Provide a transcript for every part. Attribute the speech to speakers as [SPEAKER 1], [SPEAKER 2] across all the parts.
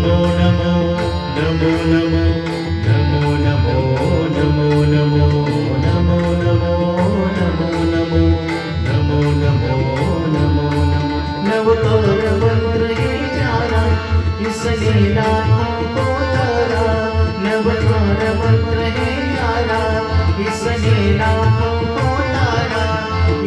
[SPEAKER 1] नमो नमो नमो नमो नमो नमो नमो नमो नमो नमो नमो नमो नमो नमो नमो नमो नवकार मंत्र है प्यारा इस लीला को तारा नवकार मंत्र है प्यारा इस लीला को तारा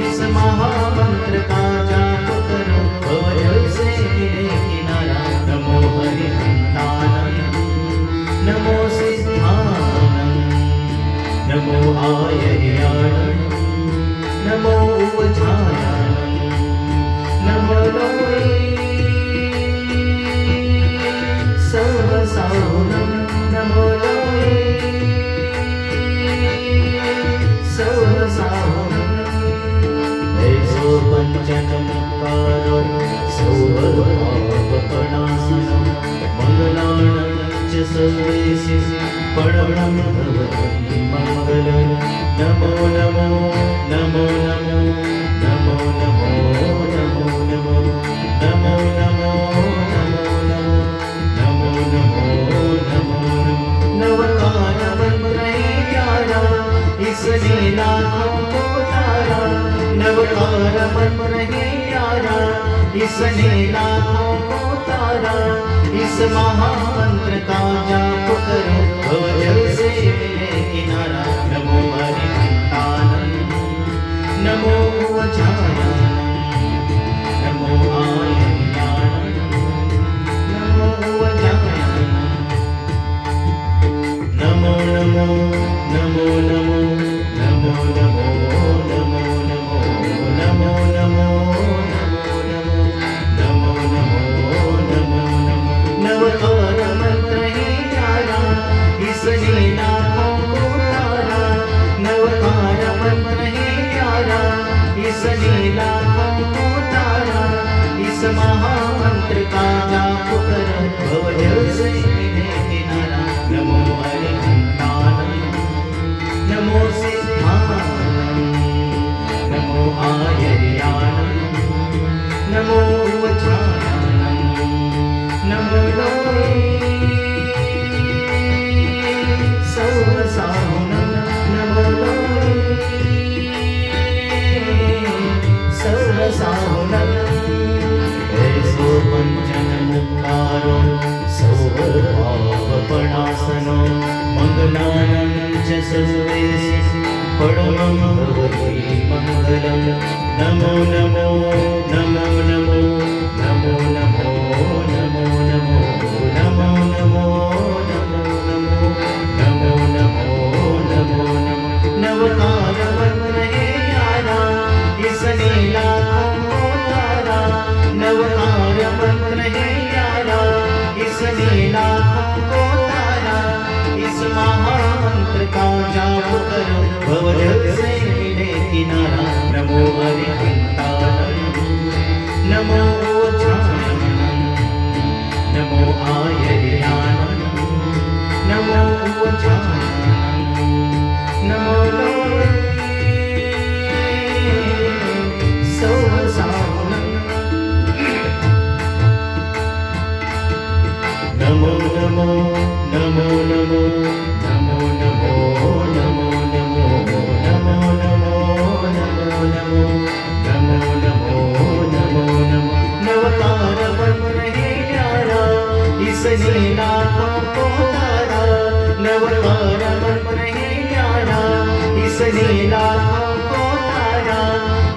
[SPEAKER 1] इस महामंत्र का जाप करो भवजल से गिरे किनारा नमो हरिहंतानंद नमो सिद्धानंद नमो आयर्यानंद नमो उवधानंद नमो लोये सर्वसाहुनं नमो लोये सर्वसाहुनं ऐसो पंचनमकारो सौवर्भावपणासनं मंगलानं च सर्वेषु परमं भवति मंगलं नमो नमो नमो नमो नमो नमो नमो नमो नमो नमो नमो नमो नमो नवकार मंत्र है प्यारा इस लीला को तारा नवकार मंत्र है प्यारा इस लीला को तारा इस महामंत्र का जाप करो भवजल से मिले किनारा नमो हरिहंतानंद नमो उवधानंद नमो आयर्यानंद नमो उवधानंद नमो नमो नमो नमो नमो नमो नमो नमो नमो नमो नमो नमो नमो नवकार मंत्र है प्यारा इस लीला को तारा नवकार मंत्र है प्यारा इस लीला को तारा इस महामंत्र का जाप करो भवजल से मिले किनारा नमो हरिहंतानंद नमो सिद्धानंद नमो आयर्यानंद नमो उवधानंद नमो लोये सर्वसाहुनं नमो लोये सर्वसाहुनं ऐसो पंचनमुक्तारो सौवर्भावपणासनो मंगलानं च सर्वेषु परमं भवति मंगलं नमो नमो नमो नमो नमो नमो नमो नमो नमो नमो नमो नमो नमो नमो नमो नवकार मंत्र है प्यारा इस लीला को तारा नवकार मंत्र है प्यारा इस लीला को तारा इस महामंत्र का जाप करो भवजल से मिले किनारा नमो हरिहंतानंद नमो उवधानंद नमो आयर्यानंद नमो उवधानंद नमो लोये सर्वसाहुनं नमो नमो नमो नमो नमो नमो नमो नमो नमो नमो नमो नमो नमो नमो नमो नमो नवकार मंत्र है प्यारा इस लीला को तारा नवकार मंत्र है प्यारा इस लीला को तारा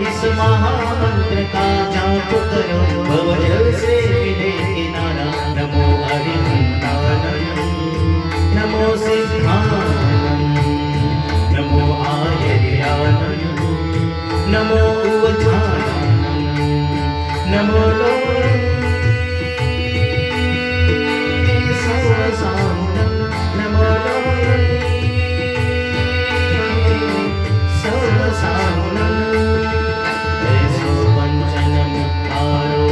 [SPEAKER 1] इस महामंत्र का जाप करो भवजल से मिले किनारा नमो हरिहंतानंद नमो सिद्धानंद नमो आयर्यानंद नमो उवधानंद नमो लोये सर्वसाहुनं नमो लोये सर्वसाहुनं ऐसो पंचनमुक्तारो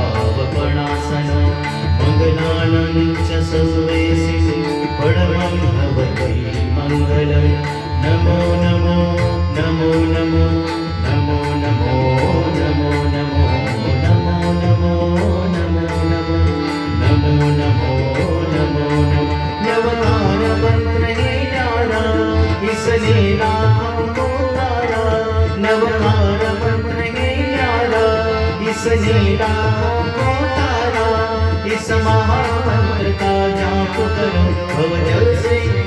[SPEAKER 1] सौवर्भावपणासनो मंगलानं च सर्वेषु परमं भवति मंगलं नमो नमो नमो नमो नमो नमो नमो नमो नमो नमो नमो नमो इस नीला को तारा, इस महामंत्र का जाप करो, भव जल से